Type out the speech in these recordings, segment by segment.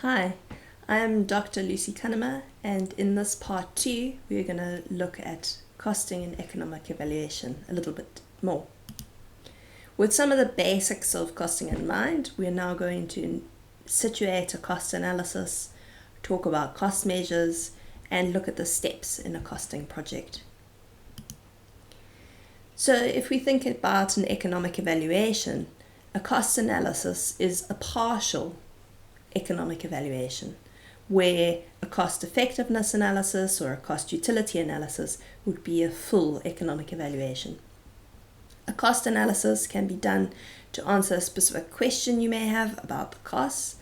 Hi, I'm Dr. Lucy Cunnama, and in this part 2, we're going to look at costing and economic evaluation a little bit more. With some of the basics of costing in mind, we are now going to situate a cost analysis, talk about cost measures, and look at the steps in a costing project. So if we think about an economic evaluation, a cost analysis is a partial economic evaluation, where a cost effectiveness analysis or a cost utility analysis would be a full economic evaluation. A cost analysis can be done to answer a specific question you may have about the costs,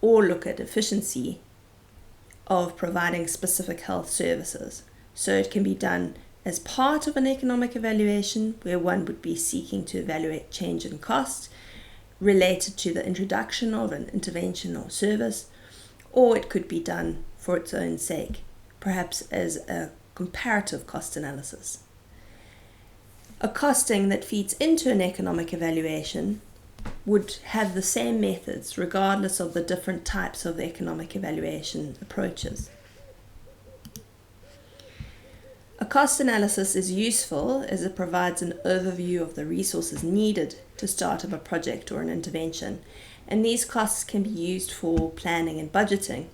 or look at efficiency of providing specific health services. So it can be done as part of an economic evaluation, where one would be seeking to evaluate change in cost related to the introduction of an intervention or service, or it could be done for its own sake, perhaps as a comparative cost analysis. A costing that feeds into an economic evaluation would have the same methods regardless of the different types of economic evaluation approaches. A cost analysis is useful as it provides an overview of the resources needed to start up a project or an intervention, and these costs can be used for planning and budgeting.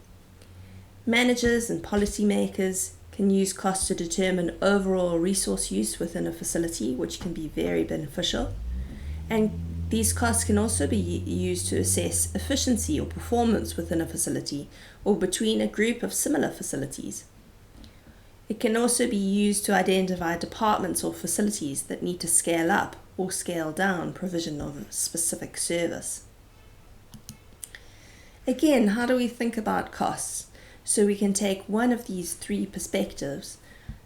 Managers and policymakers can use costs to determine overall resource use within a facility, which can be very beneficial, and these costs can also be used to assess efficiency or performance within a facility or between a group of similar facilities. It can also be used to identify departments or facilities that need to scale up or scale down provision of a specific service. Again, how do we think about costs? So we can take one of these three perspectives: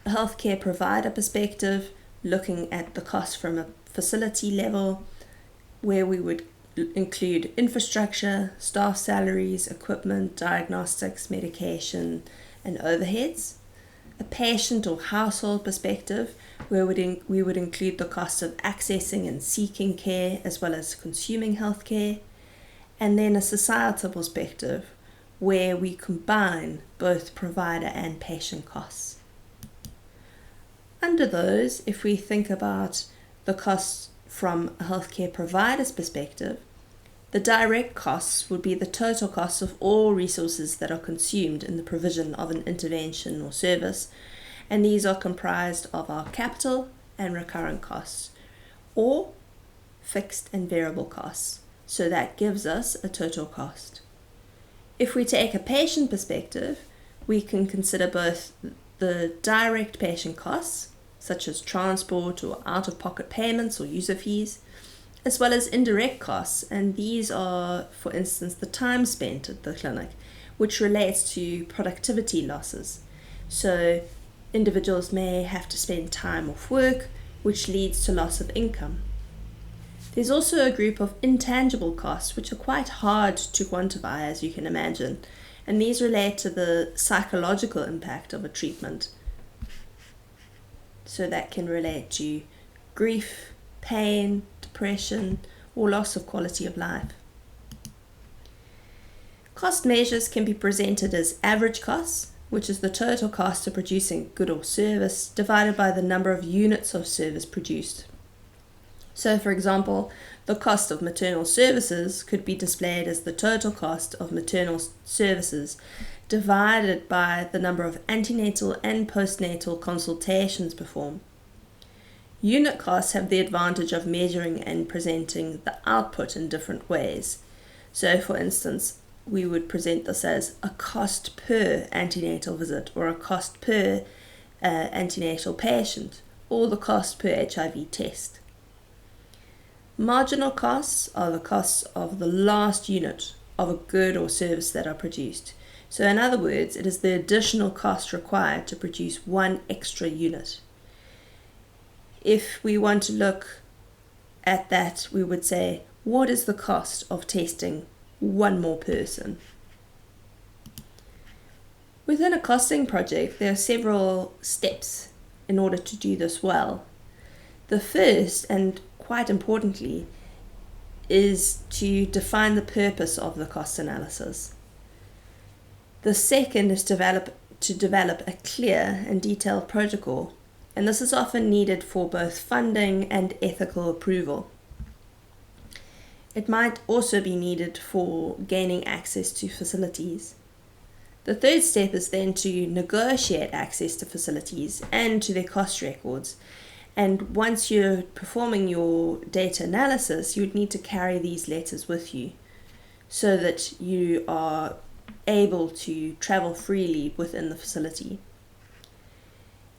a healthcare provider perspective, looking at the cost from a facility level, where we would include infrastructure, staff salaries, equipment, diagnostics, medication, and overheads. A patient or household perspective, where we would include the cost of accessing and seeking care as well as consuming health care. And then a societal perspective, where we combine both provider and patient costs. Under those, if we think about the costs from a healthcare provider's perspective, the direct costs would be the total cost of all resources that are consumed in the provision of an intervention or service, and these are comprised of our capital and recurrent costs, or fixed and variable costs. So that gives us a total cost. If we take a patient perspective, we can consider both the direct patient costs, such as transport or out-of-pocket payments or user fees, as well as indirect costs, and these are, for instance, the time spent at the clinic, which relates to productivity losses. So individuals may have to spend time off work, which leads to loss of income. There's also a group of intangible costs, which are quite hard to quantify, as you can imagine, and these relate to the psychological impact of a treatment. So that can relate to grief, pain, depression, or loss of quality of life. Cost measures can be presented as average costs, which is the total cost of producing good or service divided by the number of units of service produced. So, for example, the cost of maternal services could be displayed as the total cost of maternal services divided by the number of antenatal and postnatal consultations performed. Unit costs have the advantage of measuring and presenting the output in different ways. So, for instance, we would present this as a cost per antenatal visit, or a cost per antenatal patient, or the cost per HIV test. Marginal costs are the costs of the last unit of a good or service that are produced. So, in other words, it is the additional cost required to produce one extra unit. If we want to look at that, we would say, what is the cost of testing one more person? Within a costing project, there are several steps in order to do this well. The first, and quite importantly, is to define the purpose of the cost analysis. The second is to develop a clear and detailed protocol, and this is often needed for both funding and ethical approval. It might also be needed for gaining access to facilities. The third step is then to negotiate access to facilities and to their cost records. And once you're performing your data analysis, you would need to carry these letters with you so that you are able to travel freely within the facility.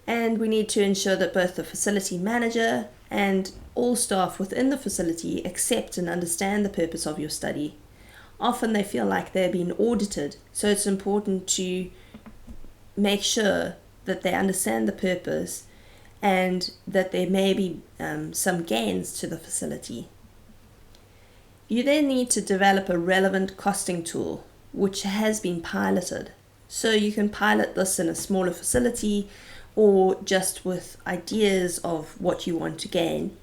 And we need to ensure that both the facility manager and all staff within the facility accept and understand the purpose of your study. Often they feel like they're being audited, so it's important to make sure that they understand the purpose and that there may be some gains to the facility. You then need to develop a relevant costing tool which has been piloted. So you can pilot this in a smaller facility or just with ideas of what you want to gain.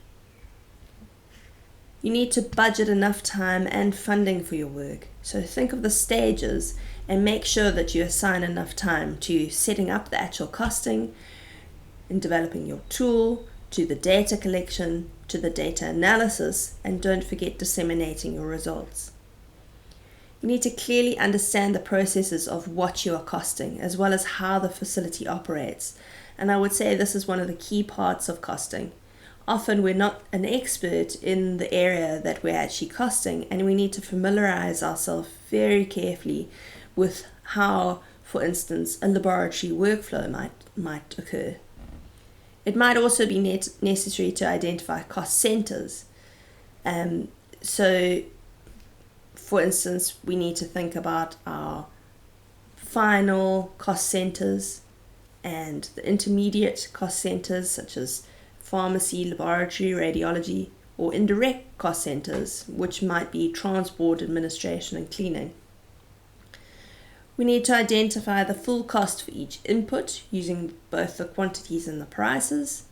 You need to budget enough time and funding for your work. So think of the stages and make sure that you assign enough time to setting up the actual costing, in developing your tool, to the data collection, to the data analysis, and don't forget disseminating your results. You need to clearly understand the processes of what you are costing, as well as how the facility operates. And I would say this is one of the key parts of costing. Often we're not an expert in the area that we're actually costing, and we need to familiarize ourselves very carefully with how, for instance, a laboratory workflow might occur. It might also be necessary to identify cost centers. So, for instance, we need to think about our final cost centers and the intermediate cost centers, such as pharmacy, laboratory, radiology, or indirect cost centers, which might be transport, administration, and cleaning. We need to identify the full cost for each input using both the quantities and the prices.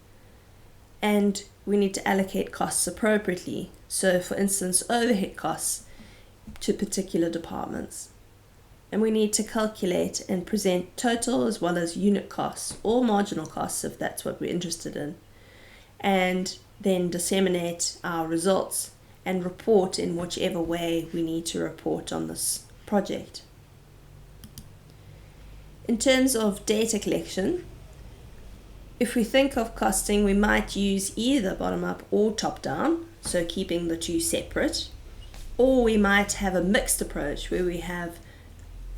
And we need to allocate costs appropriately. So, for instance, overhead costs to particular departments. And we need to calculate and present total as well as unit costs or marginal costs if that's what we're interested in. And then disseminate our results and report in whichever way we need to report on this project. In terms of data collection, if we think of costing, we might use either bottom-up or top-down, so keeping the two separate, or we might have a mixed approach where we have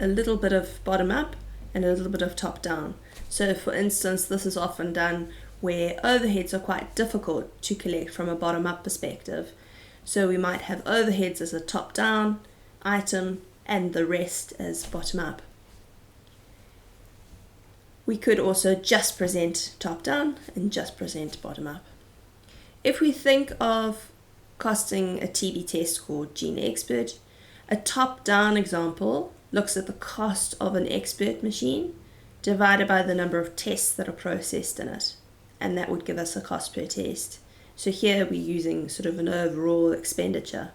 a little bit of bottom-up and a little bit of top-down. So for instance, this is often done where overheads are quite difficult to collect from a bottom-up perspective. So we might have overheads as a top-down item and the rest as bottom-up. We could also just present top-down and just present bottom-up. If we think of costing a TB test called Gene Expert, a top-down example looks at the cost of an expert machine divided by the number of tests that are processed in it, and that would give us a cost per test. So here we're using sort of an overall expenditure.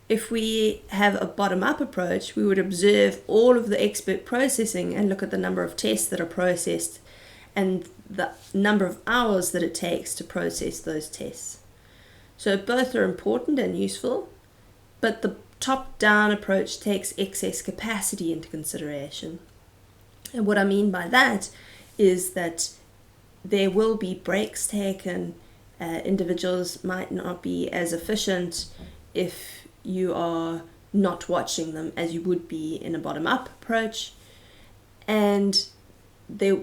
If we have a bottom-up approach, we would observe all of the expert processing and look at the number of tests that are processed and the number of hours that it takes to process those tests. So both are important and useful, but the top-down approach takes excess capacity into consideration. And what I mean by that is that there will be breaks taken. Individuals might not be as efficient if you are not watching them as you would be in a bottom-up approach, and their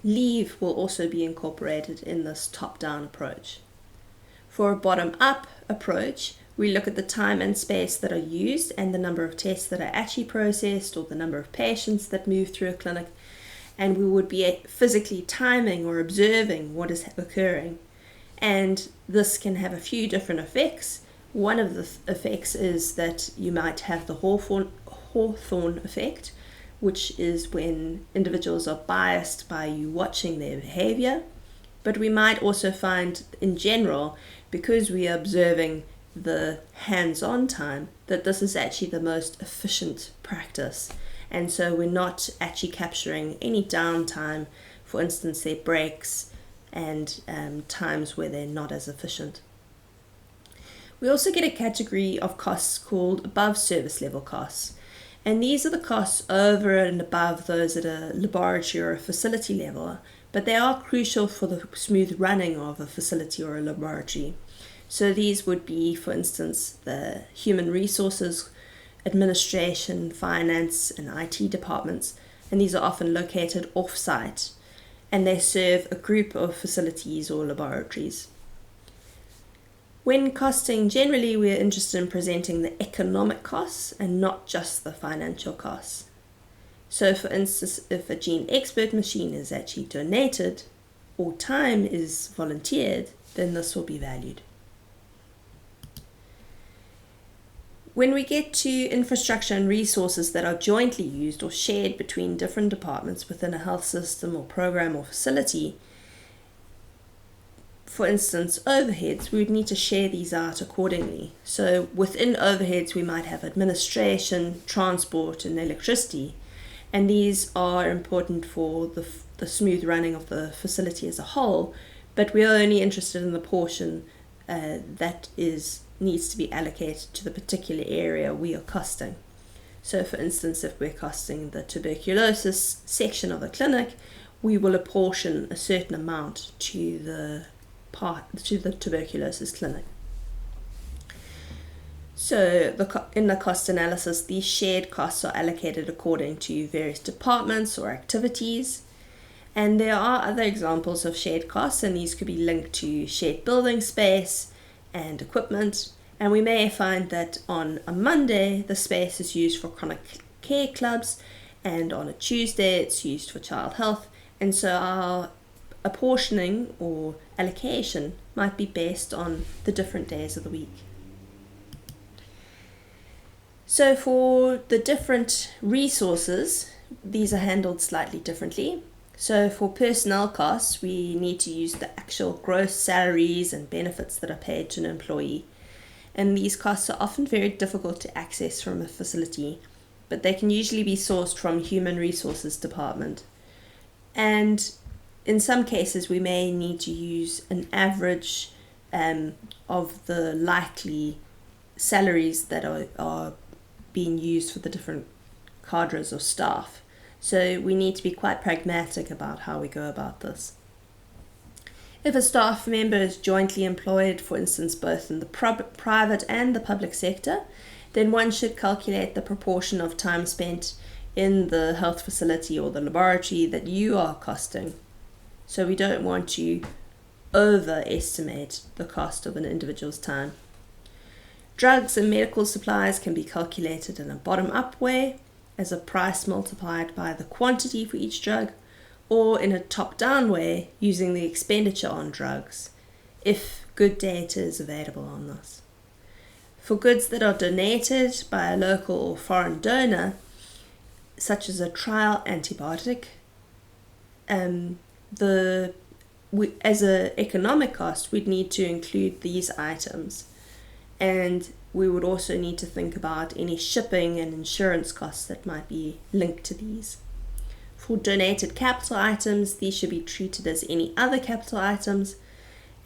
leave will also be incorporated in this top-down approach. For a bottom-up approach, we look at the time and space that are used and the number of tests that are actually processed or the number of patients that move through a clinic, and we would be physically timing or observing what is occurring. And this can have a few different effects. One of the effects is that you might have the Hawthorne effect, which is when individuals are biased by you watching their behavior. But we might also find, in general, because we are observing the hands-on time, that this is actually the most efficient practice. And so we're not actually capturing any downtime, for instance, their breaks and times where they're not as efficient. We also get a category of costs called above service level costs. And these are the costs over and above those at a laboratory or a facility level, but they are crucial for the smooth running of a facility or a laboratory. So these would be, for instance, the human resources, administration, finance, and IT departments, and these are often located off-site, and they serve a group of facilities or laboratories. When costing, generally we're interested in presenting the economic costs and not just the financial costs. So for instance, if a gene expert machine is actually donated or time is volunteered, then this will be valued. When we get to infrastructure and resources that are jointly used or shared between different departments within a health system or program or facility, for instance, overheads, we would need to share these out accordingly. So within overheads, we might have administration, transport, and electricity. And these are important for the smooth running of the facility as a whole, but we are only interested in the portion that needs to be allocated to the particular area we are costing. So for instance, if we're costing the tuberculosis section of the clinic, we will apportion a certain amount to the tuberculosis clinic. So in the cost analysis, these shared costs are allocated according to various departments or activities. And there are other examples of shared costs, and these could be linked to shared building space and equipment. And we may find that on a Monday, the space is used for chronic care clubs, and on a Tuesday, it's used for child health. And so our apportioning or allocation might be based on the different days of the week. So for the different resources, these are handled slightly differently. So for personnel costs, we need to use the actual gross salaries and benefits that are paid to an employee. And these costs are often very difficult to access from a facility, but they can usually be sourced from human resources department. And in some cases, we may need to use an average of the likely salaries that are being used for the different cadres or staff. So we need to be quite pragmatic about how we go about this. If a staff member is jointly employed, for instance, both in the private and the public sector, then one should calculate the proportion of time spent in the health facility or the laboratory that you are costing. So we don't want to overestimate the cost of an individual's time. Drugs and medical supplies can be calculated in a bottom-up way as a price multiplied by the quantity for each drug, or in a top-down way using the expenditure on drugs, if good data is available on this. For goods that are donated by a local or foreign donor, such as a trial antibiotic, as an economic cost, we'd need to include these items. And we would also need to think about any shipping and insurance costs that might be linked to these. For donated capital items, these should be treated as any other capital items,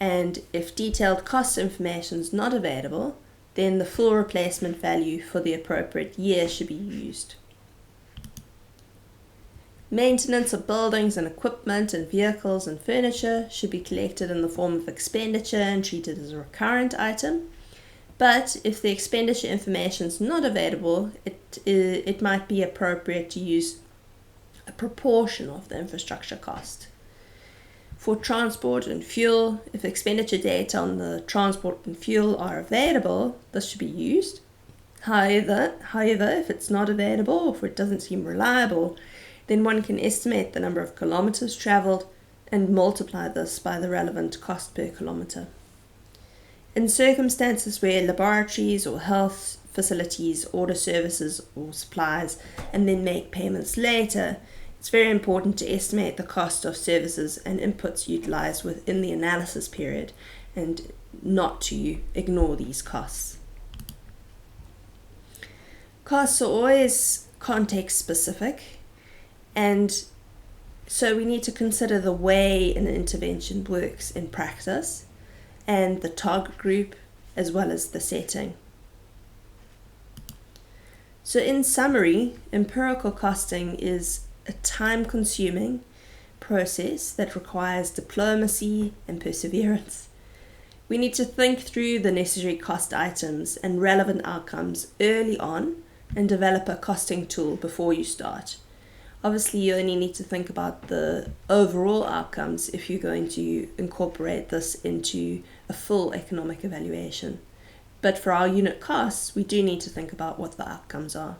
and if detailed cost information is not available, then the full replacement value for the appropriate year should be used. Maintenance of buildings and equipment and vehicles and furniture should be collected in the form of expenditure and treated as a recurrent item. But if the expenditure information is not available, it might be appropriate to use a proportion of the infrastructure cost. For transport and fuel, if expenditure data on the transport and fuel are available, this should be used. However, if it's not available or if it doesn't seem reliable, then one can estimate the number of kilometers traveled and multiply this by the relevant cost per kilometer. In circumstances where laboratories or health facilities order services or supplies and then make payments later, it's very important to estimate the cost of services and inputs utilized within the analysis period. And not to ignore these costs. Costs are always context specific, and so we need to consider the way an intervention works in practice and the target group as well as the setting. So in summary, empirical costing is a time-consuming process that requires diplomacy and perseverance. We need to think through the necessary cost items and relevant outcomes early on and develop a costing tool before you start. Obviously, you only need to think about the overall outcomes if you're going to incorporate this into a full economic evaluation. But for our unit costs, we do need to think about what the outcomes are.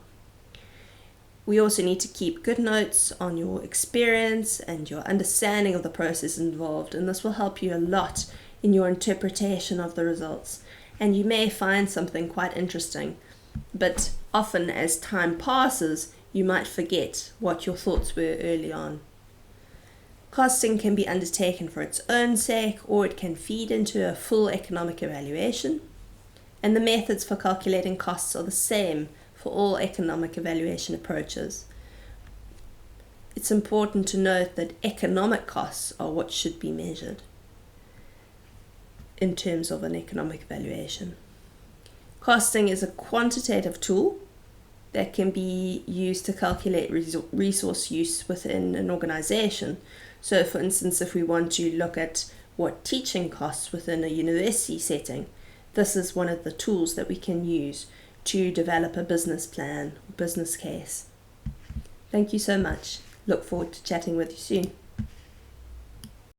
We also need to keep good notes on your experience and your understanding of the process involved, and this will help you a lot in your interpretation of the results. And you may find something quite interesting, but often as time passes, you might forget what your thoughts were early on. Costing can be undertaken for its own sake, or it can feed into a full economic evaluation. And the methods for calculating costs are the same for all economic evaluation approaches. It's important to note that economic costs are what should be measured in terms of an economic evaluation. Costing is a quantitative tool that can be used to calculate resource use within an organization. So for instance, if we want to look at what teaching costs within a university setting, this is one of the tools that we can use to develop a business plan, business case. Thank you so much. Look forward to chatting with you soon.